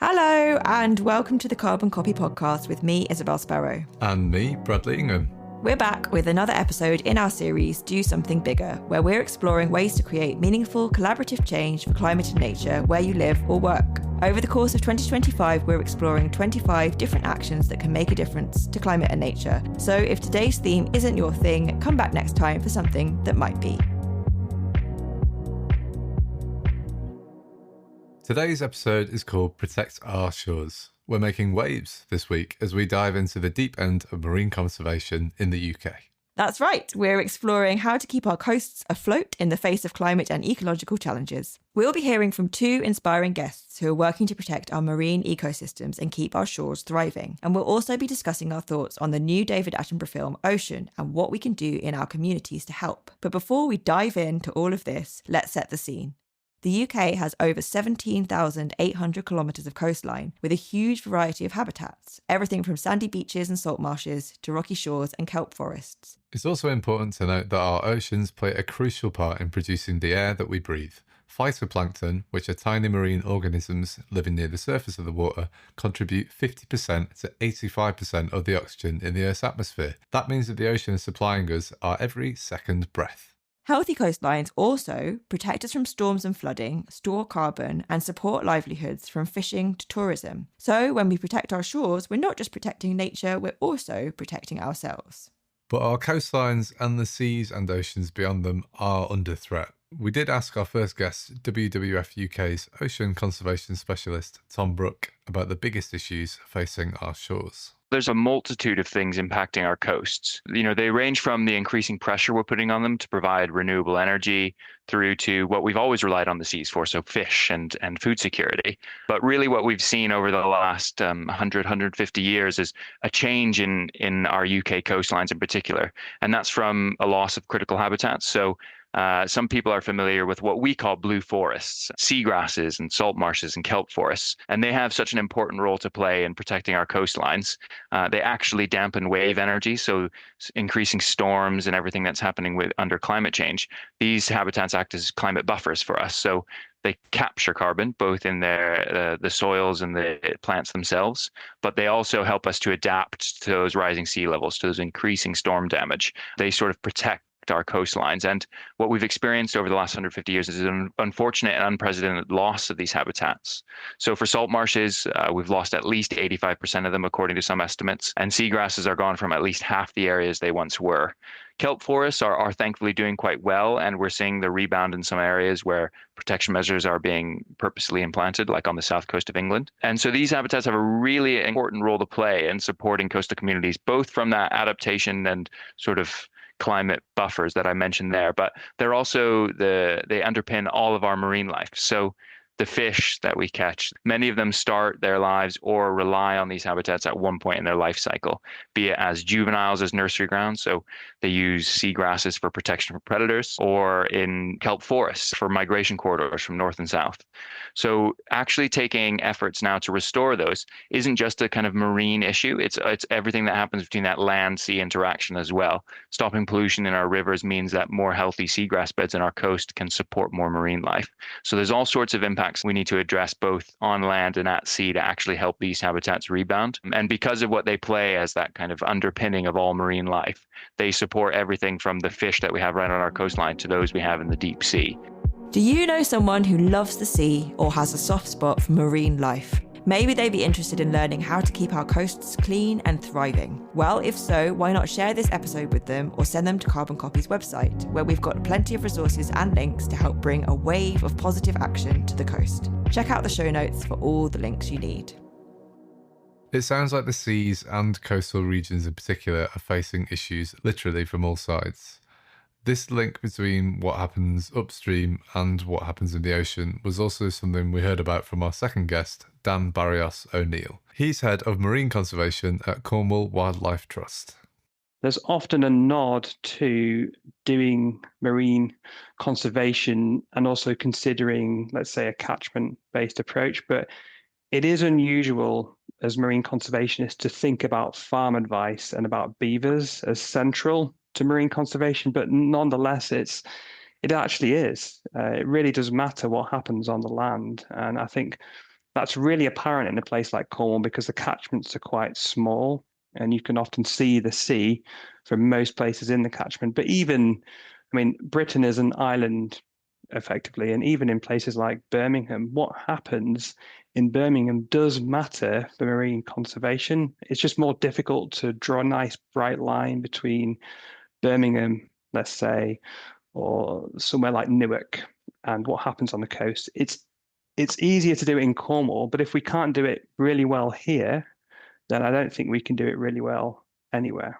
Hello, and welcome to the Carbon Copy podcast with me, Isabel Sparrow. And me, Bradley Ingham. We're back with another episode in our series, Do Something Bigger, where we're exploring ways to create meaningful, collaborative change for climate and nature where you live or work. Over the course of 2025, we're exploring 25 different actions that can make a difference to climate and nature. So if today's theme isn't your thing, come back next time for something that might be. Today's episode is called Protect Our Shores. We're making waves this week as we dive into the deep end of marine conservation in the UK. That's right, we're exploring how to keep our coasts afloat in the face of climate and ecological challenges. We'll be hearing from two inspiring guests who are working to protect our marine ecosystems and keep our shores thriving. And we'll also be discussing our thoughts on the new David Attenborough film, Ocean, and what we can do in our communities to help. But before we dive into all of this, let's set the scene. The UK has over 17,800 kilometres of coastline with a huge variety of habitats, everything from sandy beaches and salt marshes to rocky shores and kelp forests. It's also important to note that our oceans play a crucial part in producing the air that we breathe. Phytoplankton, which are tiny marine organisms living near the surface of the water, contribute 50% to 85% of the oxygen in the Earth's atmosphere. That means that the ocean is supplying us our every second breath. Healthy coastlines also protect us from storms and flooding, store carbon, and support livelihoods from fishing to tourism. So when we protect our shores, we're not just protecting nature, we're also protecting ourselves. But our coastlines and the seas and oceans beyond them are under threat. We did ask our first guest, WWF UK's Ocean Conservation Specialist, Tom Brook, about the biggest issues facing our shores. There's a multitude of things impacting our coasts. They range from the increasing pressure we're putting on them to provide renewable energy through to what we've always relied on the seas for, so fish and food security. But really what we've seen over the last 100, 150 years is a change in our UK coastlines in particular. And that's from a loss of critical habitats. So some people are familiar with what we call blue forests, seagrasses and salt marshes and kelp forests, and they have such an important role to play in protecting our coastlines. They actually dampen wave energy, so increasing storms and everything that's happening under climate change. These habitats act as climate buffers for us. So they capture carbon, both in the soils and the plants themselves, but they also help us to adapt to those rising sea levels, to those increasing storm damage. They sort of protect our coastlines. And what we've experienced over the last 150 years is an unfortunate and unprecedented loss of these habitats. So for salt marshes, we've lost at least 85% of them, according to some estimates, and seagrasses are gone from at least half the areas they once were. Kelp forests are thankfully doing quite well, and we're seeing the rebound in some areas where protection measures are being purposely implanted, like on the south coast of England. And so these habitats have a really important role to play in supporting coastal communities, both from that adaptation and sort of climate buffers that I mentioned there, but they're also they underpin all of our marine life. So the fish that we catch, many of them start their lives or rely on these habitats at one point in their life cycle, be it as juveniles as nursery grounds. So they use seagrasses for protection from predators, or in kelp forests for migration corridors from north and south. So actually taking efforts now to restore those isn't just a kind of marine issue. It's everything that happens between that land-sea interaction as well. Stopping pollution in our rivers means that more healthy seagrass beds in our coast can support more marine life. So there's all sorts of impacts we need to address both on land and at sea to actually help these habitats rebound. And because of what they play as that kind of underpinning of all marine life, they support everything from the fish that we have right on our coastline to those we have in the deep sea. Do you know someone who loves the sea or has a soft spot for marine life? Maybe they'd be interested in learning how to keep our coasts clean and thriving. Well, if so, why not share this episode with them or send them to Carbon Copy's website, where we've got plenty of resources and links to help bring a wave of positive action to the coast. Check out the show notes for all the links you need. It sounds like the seas and coastal regions in particular are facing issues literally from all sides. This link between what happens upstream and what happens in the ocean was also something we heard about from our second guest, Dan Barrios O'Neill. He's head of marine conservation at Cornwall Wildlife Trust. There's often a nod to doing marine conservation and also considering, let's say, a catchment-based approach, but it is unusual as marine conservationists to think about farm advice and about beavers as central to marine conservation, but nonetheless, it actually is. It really does matter what happens on the land. And I think That's really apparent in a place like Cornwall because the catchments are quite small and you can often see the sea from most places in the catchment. But even, I mean, Britain is an island effectively, and even in places like Birmingham, what happens in Birmingham does matter for marine conservation. It's just more difficult to draw a nice bright line between Birmingham, let's say, or somewhere like Newark and what happens on the coast. It's easier to do it in Cornwall, but if we can't do it really well here, then I don't think we can do it really well anywhere.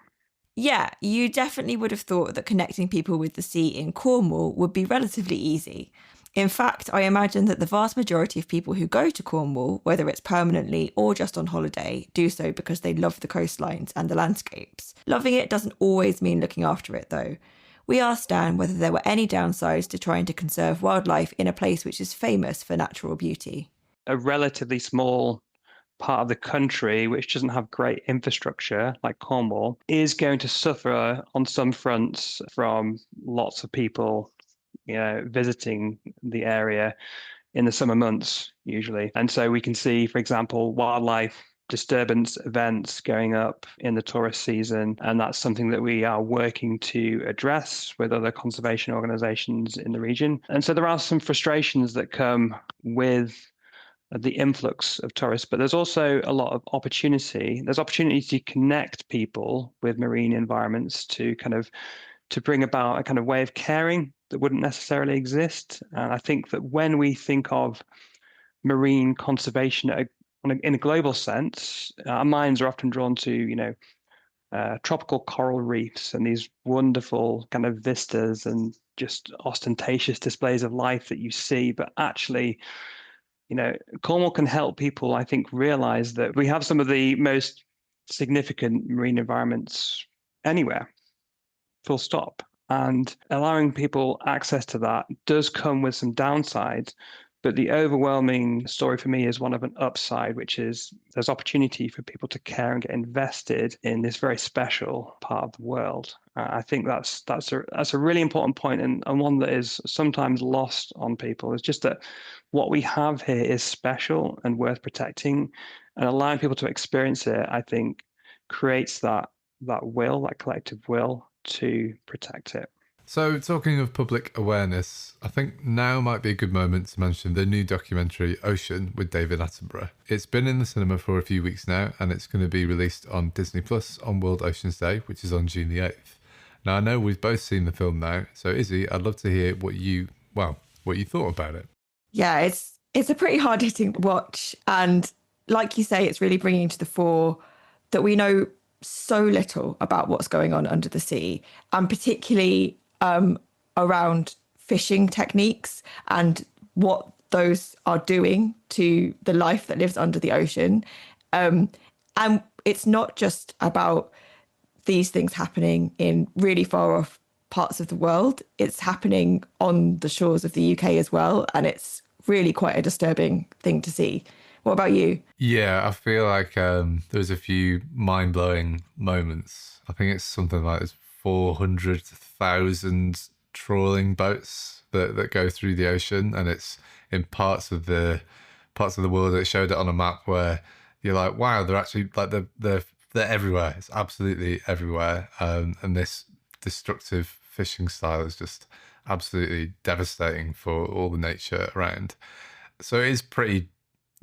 Yeah, you definitely would have thought that connecting people with the sea in Cornwall would be relatively easy. In fact, I imagine that the vast majority of people who go to Cornwall, whether it's permanently or just on holiday, do so because they love the coastlines and the landscapes. Loving it doesn't always mean looking after it, though. We asked Dan whether there were any downsides to trying to conserve wildlife in a place which is famous for natural beauty. A relatively small part of the country which doesn't have great infrastructure like Cornwall is going to suffer on some fronts from lots of people visiting the area in the summer months usually. And so we can see, for example, wildlife disturbance events going up in the tourist season, and that's something that we are working to address with other conservation organizations in the region. And so there are some frustrations that come with the influx of tourists, but there's also a lot of opportunity. There's opportunity to connect people with marine environments to bring about a kind of way of caring that wouldn't necessarily exist. And I think that when we think of marine conservation in a global sense, our minds are often drawn to, tropical coral reefs and these wonderful kind of vistas and just ostentatious displays of life that you see. But actually, Cornwall can help people, I think, realize that we have some of the most significant marine environments anywhere, full stop. And allowing people access to that does come with some downsides. But the overwhelming story for me is one of an upside, which is there's opportunity for people to care and get invested in this very special part of the world. I think that's a really important point, and one that is sometimes lost on people. Is just that what we have here is special and worth protecting, and allowing people to experience it, I think, creates that collective will to protect it. So, talking of public awareness, I think now might be a good moment to mention the new documentary Ocean with David Attenborough. It's been in the cinema for a few weeks now, and it's going to be released on Disney Plus on World Oceans Day, which is on June the 8th. Now, I know we've both seen the film now, so Izzy, I'd love to hear what you thought about it. Yeah, it's a pretty hard-hitting watch, and like you say, it's really bringing to the fore that we know so little about what's going on under the sea, and particularly around fishing techniques and what those are doing to the life that lives under the ocean. And it's not just about these things happening in really far off parts of the world. It's happening on the shores of the UK as well. And it's really quite a disturbing thing to see. What about you? Yeah, I feel like there's a few mind-blowing moments. I think it's something like this 400,000 trawling boats that go through the ocean, and it's in parts of the world. It showed it on a map where you're like, wow, they're actually like they're everywhere. It's absolutely everywhere, and this destructive fishing style is just absolutely devastating for all the nature around. So it is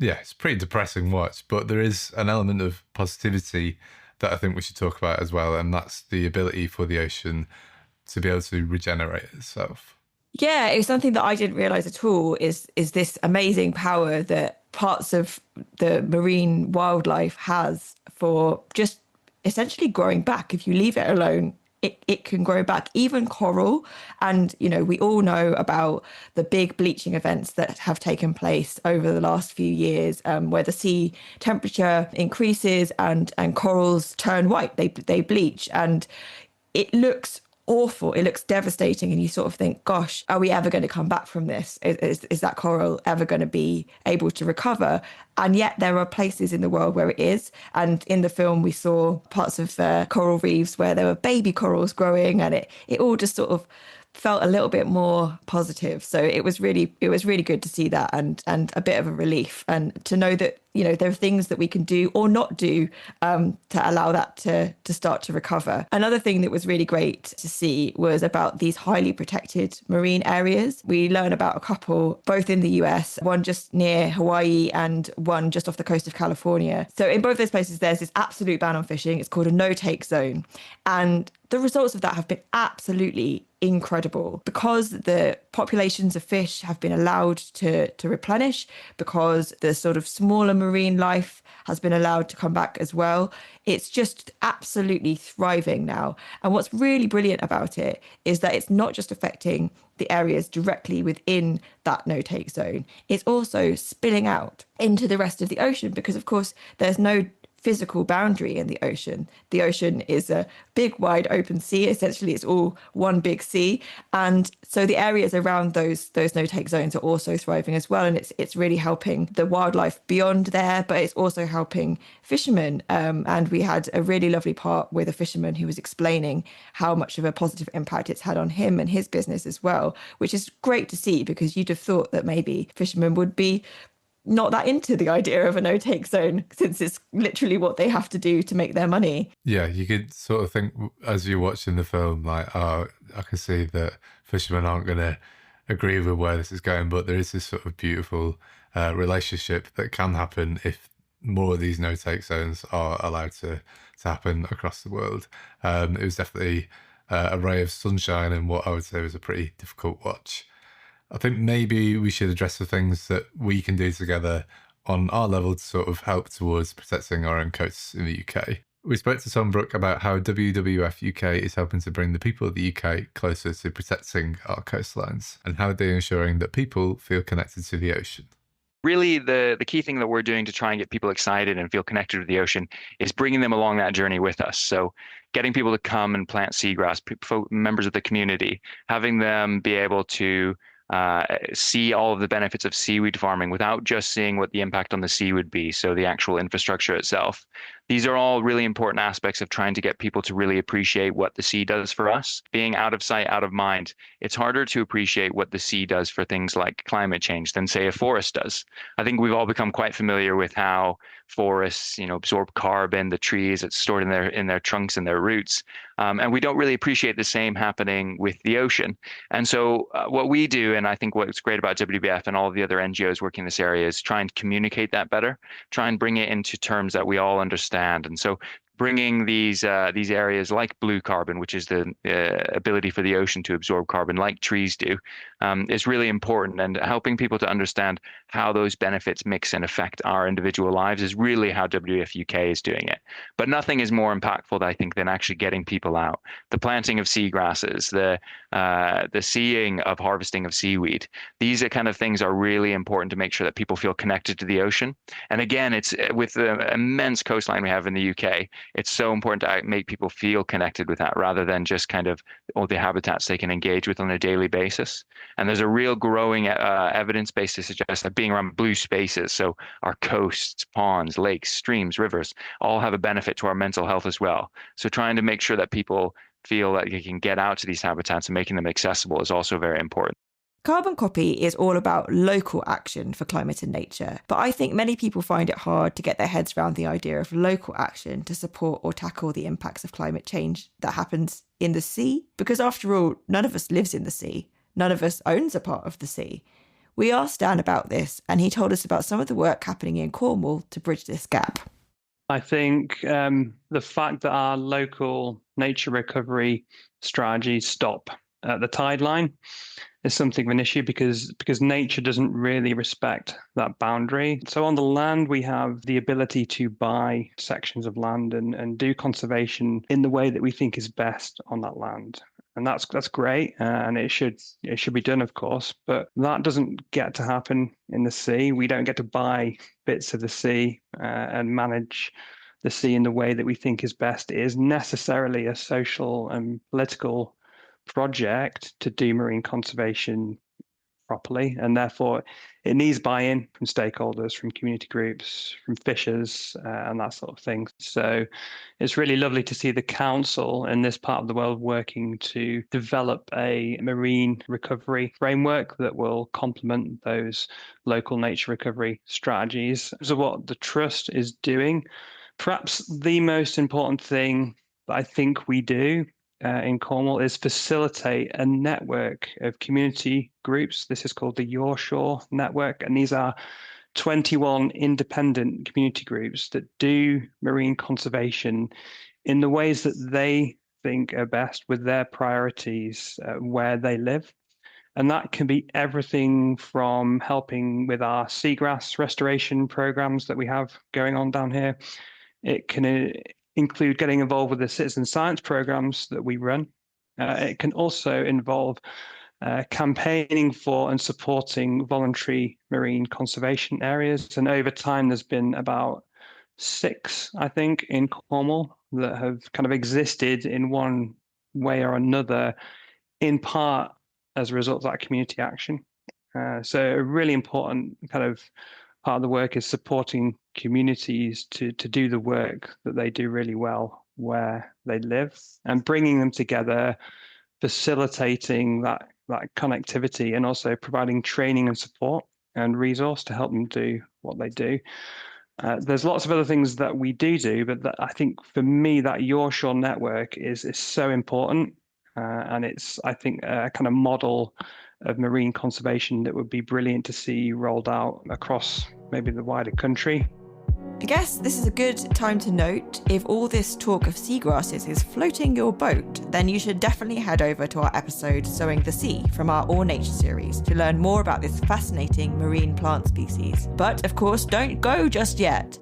it's pretty depressing watch, but there is an element of positivity that I think we should talk about as well, and that's the ability for the ocean to be able to regenerate itself. Yeah, it was something that I didn't realise at all is this amazing power that parts of the marine wildlife has for just essentially growing back. If you leave it alone, it can grow back, even coral. And, we all know about the big bleaching events that have taken place over the last few years, where the sea temperature increases and corals turn white, they bleach. And it looks awful. It looks devastating. And you sort of think, gosh, are we ever going to come back from this? Is that coral ever going to be able to recover? And yet there are places in the world where it is. And in the film, we saw parts of coral reefs where there were baby corals growing, and it all just sort of felt a little bit more positive. So it was really good to see that, and a bit of a relief, and to know that, you know, there are things that we can do or not do to allow that to start to recover. Another thing that was really great to see was about these highly protected marine areas. We learn about a couple, both in the US, one just near Hawaii and one just off the coast of California. So in both those places, there's this absolute ban on fishing. It's called a no-take zone. And the results of that have been absolutely incredible, because the populations of fish have been allowed to replenish, because the sort of smaller marine life has been allowed to come back as well. It's just absolutely thriving now. And what's really brilliant about it is that it's not just affecting the areas directly within that no-take zone. It's also spilling out into the rest of the ocean, because, of course, there's no physical boundary in the ocean. The ocean is a big, wide open sea. Essentially, it's all one big sea. And so the areas around those no-take zones are also thriving as well. And it's really helping the wildlife beyond there, but it's also helping fishermen. And we had a really lovely part with a fisherman who was explaining how much of a positive impact it's had on him and his business as well, which is great to see, because you'd have thought that maybe fishermen would be not that into the idea of a no-take zone, since it's literally what they have to do to make their money. Yeah, you could sort of think as you're watching the film, like, oh, I can see that fishermen aren't going to agree with where this is going, but there is this sort of beautiful relationship that can happen if more of these no-take zones are allowed to happen across the world. It was definitely a ray of sunshine in what I would say was a pretty difficult watch. I think maybe we should address the things that we can do together on our level to sort of help towards protecting our own coasts in the UK. We spoke to Tom Brook about how WWF UK is helping to bring the people of the UK closer to protecting our coastlines, and how they're ensuring that people feel connected to the ocean. Really, the key thing that we're doing to try and get people excited and feel connected to the ocean is bringing them along that journey with us. So getting people to come and plant seagrass, members of the community, having them be able to see all of the benefits of seaweed farming without just seeing what the impact on the sea would be, so the actual infrastructure itself. These are all really important aspects of trying to get people to really appreciate what the sea does for us. Being out of sight, out of mind, it's harder to appreciate what the sea does for things like climate change than, say, a forest does. I think we've all become quite familiar with how forests, absorb carbon, the trees, it's stored in their trunks and their roots. And we don't really appreciate the same happening with the ocean. And so what we do, and I think what's great about WWF and all of the other NGOs working in this area, is try and communicate that better, try and bring it into terms that we all understand. And so bringing these areas like blue carbon, which is the ability for the ocean to absorb carbon like trees do, is really important. And helping people to understand how those benefits mix and affect our individual lives is really how WWF UK is doing it. But nothing is more impactful, I think, than actually getting people out. The planting of seagrasses, the seeing of harvesting of seaweed. These are kind of things are really important to make sure that people feel connected to the ocean. And again, it's with the immense coastline we have in the UK, it's so important to make people feel connected with that, rather than just kind of all the habitats they can engage with on a daily basis. And there's a real growing evidence base to suggest that being around blue spaces, so our coasts, ponds, lakes, streams, rivers, all have a benefit to our mental health as well. So trying to make sure that people feel that you can get out to these habitats and making them accessible is also very important. Carbon Copy is all about local action for climate and nature, but I think many people find it hard to get their heads around the idea of local action to support or tackle the impacts of climate change that happens in the sea, because after all, none of us lives in the sea. None of us owns a part of the sea. We asked Stan about this, and he told us about some of the work happening in Cornwall to bridge this gap. I think the fact that our local nature recovery strategies stop at the tide line is something of an issue, because nature doesn't really respect that boundary. So on the land, we have the ability to buy sections of land and do conservation in the way that we think is best on that land. And that's great, and it should be done, of course, but that doesn't get to happen in the sea. We don't get to buy bits of the sea and manage the sea in the way that we think is best. It is necessarily a social and political project to do marine conservation properly, and therefore it needs buy-in from stakeholders, from community groups, from fishers, and that sort of thing. So it's really lovely to see the council in this part of the world working to develop a marine recovery framework that will complement those local nature recovery strategies. So what the trust is doing, perhaps the most important thing that I think we do in Cornwall is facilitate a network of community groups. This is called the Your Shore Network, and these are 21 independent community groups that do marine conservation in the ways that they think are best with their priorities where they live. And that can be everything from helping with our seagrass restoration programs that we have going on down here. It can include getting involved with the citizen science programs that we run. It can also involve campaigning for and supporting voluntary marine conservation areas. And over time, there's been about 6, I think, in Cornwall that have kind of existed in one way or another, in part as a result of that community action. So a really important kind of part of the work is supporting communities to do the work that they do really well where they live, and bringing them together, facilitating that connectivity, and also providing training and support and resource to help them do what they do. There's lots of other things that we do, but I think for me that Your Shore network is so important, and it's, I think, a kind of model of marine conservation that would be brilliant to see rolled out across maybe the wider country. I guess this is a good time to note, if all this talk of seagrasses is floating your boat, then you should definitely head over to our episode Sowing the Sea from our All Nature series to learn more about this fascinating marine plant species. But of course, don't go just yet.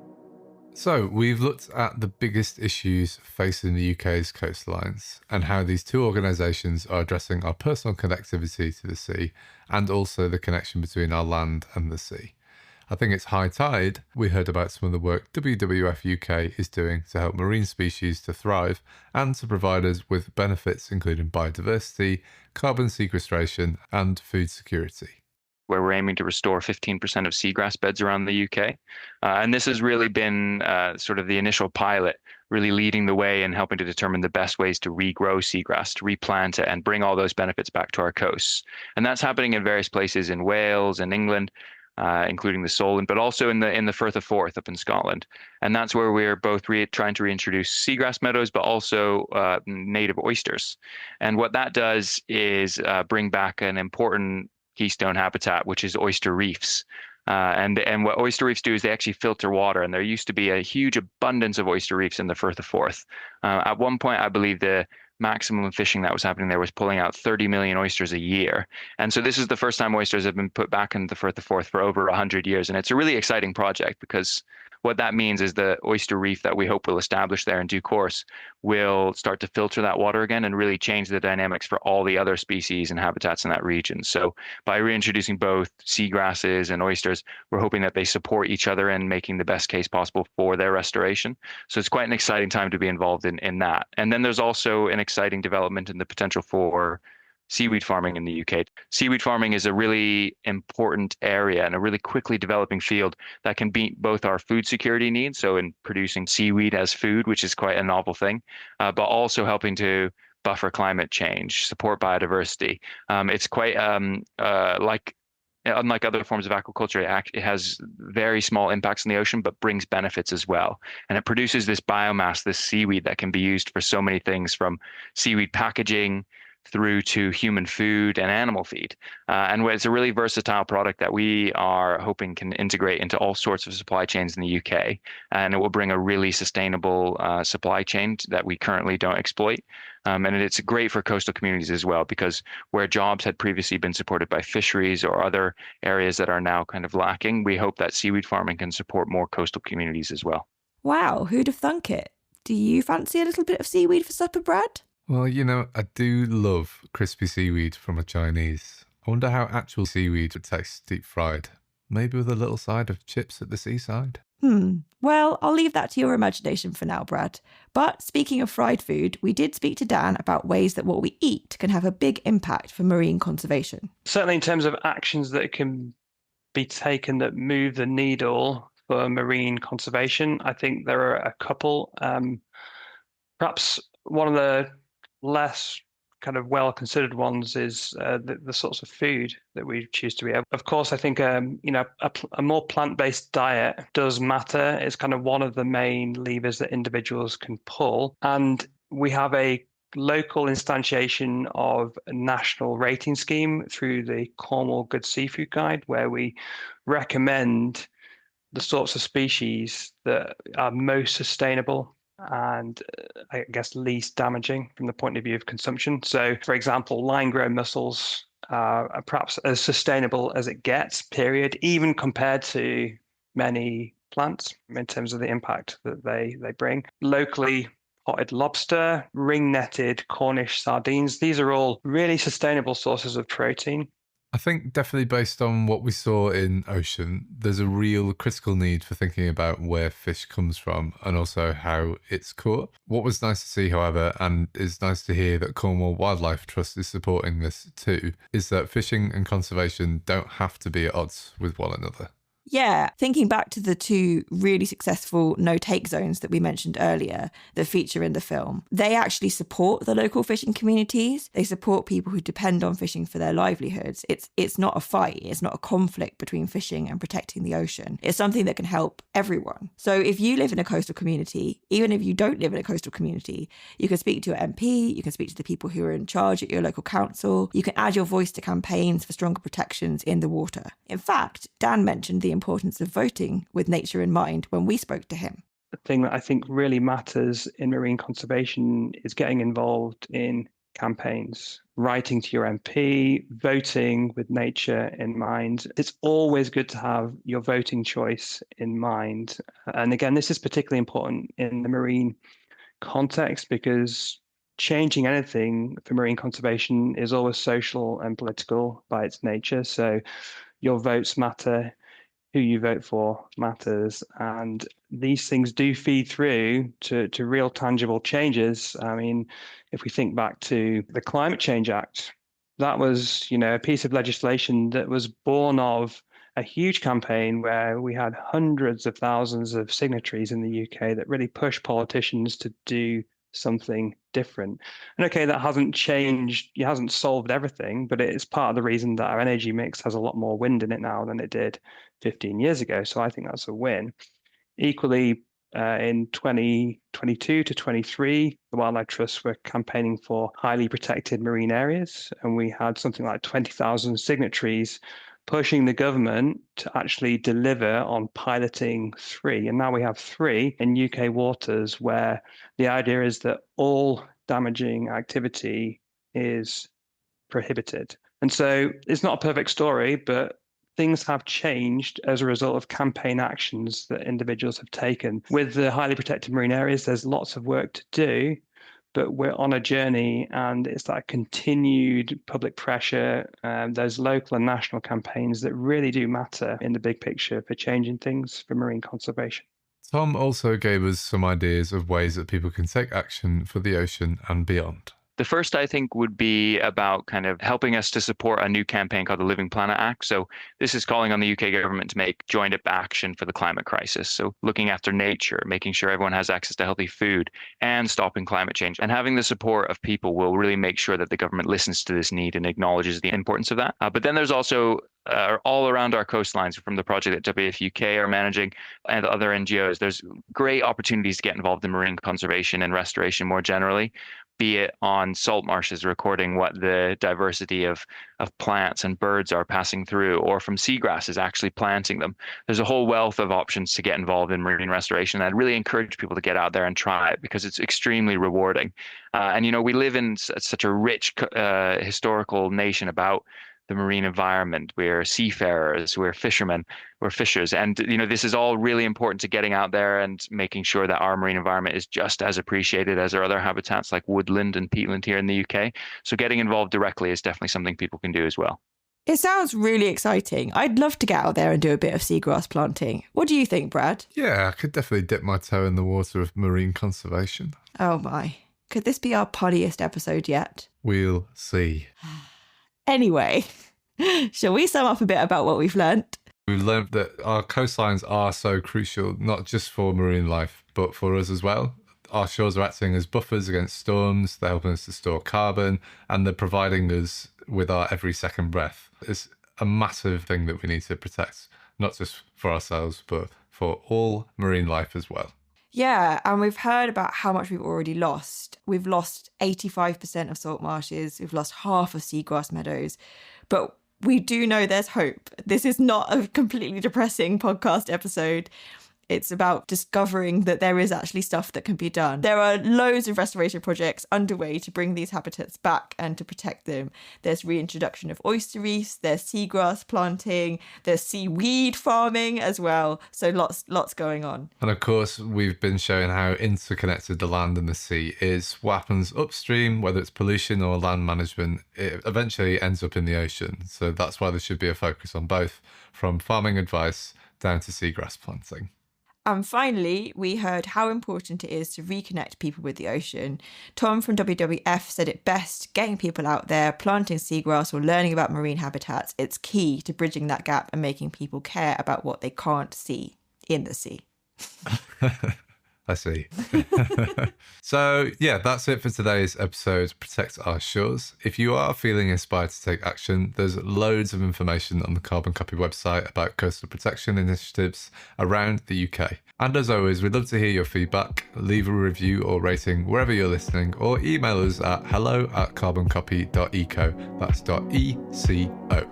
So we've looked at the biggest issues facing the UK's coastlines and how these two organisations are addressing our personal connectivity to the sea and also the connection between our land and the sea. I think it's high tide we heard about some of the work WWF UK is doing to help marine species to thrive and to provide us with benefits including biodiversity, carbon sequestration and food security, where we're aiming to restore 15% of seagrass beds around the UK. And this has really been sort of the initial pilot, really leading the way and helping to determine the best ways to regrow seagrass, to replant it and bring all those benefits back to our coasts. And that's happening in various places in Wales and England, including the Solent, but also in the Firth of Forth up in Scotland. And that's where we're both trying to reintroduce seagrass meadows, but also native oysters. And what that does is bring back an important keystone habitat, which is oyster reefs. And what oyster reefs do is they actually filter water, and there used to be a huge abundance of oyster reefs in the Firth of Forth. At one point, I believe the maximum fishing that was happening there was pulling out 30 million oysters a year. And so this is the first time oysters have been put back into the Firth of Forth for over 100 years. And it's a really exciting project, because what that means is the oyster reef that we hope will establish there in due course will start to filter that water again and really change the dynamics for all the other species and habitats in that region. So by reintroducing both seagrasses and oysters, we're hoping that they support each other in making the best case possible for their restoration. So it's quite an exciting time to be involved in that. And then there's also an exciting development in the potential for seaweed farming in the UK. Seaweed farming is a really important area and a really quickly developing field that can meet both our food security needs, so in producing seaweed as food, which is quite a novel thing, but also helping to buffer climate change, support biodiversity. It's quite unlike other forms of aquaculture, it has very small impacts in the ocean, but brings benefits as well. And it produces this biomass, this seaweed that can be used for so many things, from seaweed packaging through to human food and animal feed. And it's a really versatile product that we are hoping can integrate into all sorts of supply chains in the UK. And it will bring a really sustainable supply chain that we currently don't exploit. And it's great for coastal communities as well, because where jobs had previously been supported by fisheries or other areas that are now kind of lacking, we hope that seaweed farming can support more coastal communities as well. Wow, who'd have thunk it? Do you fancy a little bit of seaweed for supper, Brad? Well, I do love crispy seaweed from a Chinese. I wonder how actual seaweed would taste deep fried. Maybe with a little side of chips at the seaside. Well, I'll leave that to your imagination for now, Brad. But speaking of fried food, we did speak to Dan about ways that what we eat can have a big impact for marine conservation. Certainly in terms of actions that can be taken that move the needle for marine conservation. I think there are a couple. Perhaps one of the less kind of well-considered ones is the sorts of food that we choose to eat. Of course, I think a more plant-based diet does matter. It's kind of one of the main levers that individuals can pull. And we have a local instantiation of a national rating scheme through the Cornwall Good Seafood Guide, where we recommend the sorts of species that are most sustainable and I guess least damaging from the point of view of consumption. So, for example, line-grown mussels are perhaps as sustainable as it gets, period, even compared to many plants in terms of the impact that they bring. Locally potted lobster, ring-netted Cornish sardines, these are all really sustainable sources of protein. I think definitely based on what we saw in ocean, there's a real critical need for thinking about where fish comes from and also how it's caught. What was nice to see, however, and is nice to hear that Cornwall Wildlife Trust is supporting this too, is that fishing and conservation don't have to be at odds with one another. Yeah, thinking back to the two really successful no-take zones that we mentioned earlier that feature in the film, they actually support the local fishing communities. They support people who depend on fishing for their livelihoods. It's not a fight. It's not a conflict between fishing and protecting the ocean. It's something that can help everyone. So if you live in a coastal community, even if you don't live in a coastal community, you can speak to your MP, you can speak to the people who are in charge at your local council, you can add your voice to campaigns for stronger protections in the water. In fact, Dan mentioned the importance of voting with nature in mind when we spoke to him. The thing that I think really matters in marine conservation is getting involved in campaigns, writing to your MP, voting with nature in mind. It's always good to have your voting choice in mind. And again, this is particularly important in the marine context because changing anything for marine conservation is always social and political by its nature. So your votes matter. Who you vote for matters, and these things do feed through to real tangible changes. I mean, if we think back to the Climate Change Act, that was, a piece of legislation that was born of a huge campaign where we had hundreds of thousands of signatories in the UK that really pushed politicians to do something different. And okay, that hasn't changed, it hasn't solved everything, but it's part of the reason that our energy mix has a lot more wind in it now than it did 15 years ago. So I think that's a win. Equally, in 2022 to 23, the Wildlife Trust were campaigning for highly protected marine areas, and we had something like 20,000 signatories pushing the government to actually deliver on piloting 3. And now we have 3 in UK waters where the idea is that all damaging activity is prohibited. And so it's not a perfect story, but things have changed as a result of campaign actions that individuals have taken. With the highly protected marine areas, there's lots of work to do, but we're on a journey, and it's that continued public pressure. There's local and national campaigns that really do matter in the big picture for changing things for marine conservation. Tom also gave us some ideas of ways that people can take action for the ocean and beyond. The first, I think, would be about kind of helping us to support a new campaign called the Living Planet Act. So this is calling on the UK government to make joined up action for the climate crisis. So looking after nature, making sure everyone has access to healthy food, and stopping climate change. And having the support of people will really make sure that the government listens to this need and acknowledges the importance of that. But then there's also all around our coastlines, from the project that WFUK are managing and other NGOs, there's great opportunities to get involved in marine conservation and restoration more generally, be it on salt marshes, recording what the diversity of plants and birds are passing through, or from seagrasses, actually planting them. There's a whole wealth of options to get involved in marine restoration. I'd really encourage people to get out there and try it because it's extremely rewarding. And we live in such a rich historical nation about the marine environment. We're seafarers, we're fishermen, we're fishers. And, this is all really important to getting out there and making sure that our marine environment is just as appreciated as our other habitats like woodland and peatland here in the UK. So getting involved directly is definitely something people can do as well. It sounds really exciting. I'd love to get out there and do a bit of seagrass planting. What do you think, Brad? Yeah, I could definitely dip my toe in the water of marine conservation. Oh my. Could this be our poddiest episode yet? We'll see. Anyway, shall we sum up a bit about what we've learnt? We've learned that our coastlines are so crucial, not just for marine life, but for us as well. Our shores are acting as buffers against storms, they're helping us to store carbon, and they're providing us with our every second breath. It's a massive thing that we need to protect, not just for ourselves, but for all marine life as well. Yeah, and we've heard about how much we've already lost. We've lost 85% of salt marshes, we've lost half of seagrass meadows, but we do know there's hope. This is not a completely depressing podcast episode. It's about discovering that there is actually stuff that can be done. There are loads of restoration projects underway to bring these habitats back and to protect them. There's reintroduction of oyster reefs, there's seagrass planting, there's seaweed farming as well. So lots going on. And of course, we've been showing how interconnected the land and the sea is. What happens upstream, whether it's pollution or land management, it eventually ends up in the ocean. So that's why there should be a focus on both, from farming advice down to seagrass planting. And finally, we heard how important it is to reconnect people with the ocean. Tom from WWF said it best: getting people out there, planting seagrass or learning about marine habitats, it's key to bridging that gap and making people care about what they can't see in the sea. I see. So, yeah, that's it for today's episode, Protect Our Shores. If you are feeling inspired to take action, there's loads of information on the Carbon Copy website about coastal protection initiatives around the UK. And as always, we'd love to hear your feedback. Leave a review or rating wherever you're listening, or email us at hello@carboncopy.eco. That's .eco.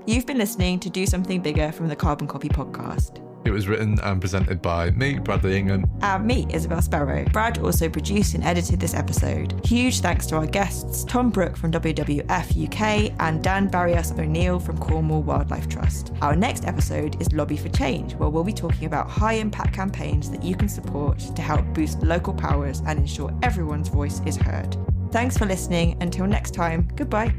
You've been listening to Do Something Bigger from the Carbon Copy podcast. It was written and presented by me, Bradley Ingham. And me, Isabel Sparrow. Brad also produced and edited this episode. Huge thanks to our guests, Tom Brooke from WWF UK and Dan Barrios O'Neill from Cornwall Wildlife Trust. Our next episode is Lobby for Change, where we'll be talking about high-impact campaigns that you can support to help boost local powers and ensure everyone's voice is heard. Thanks for listening. Until next time, goodbye.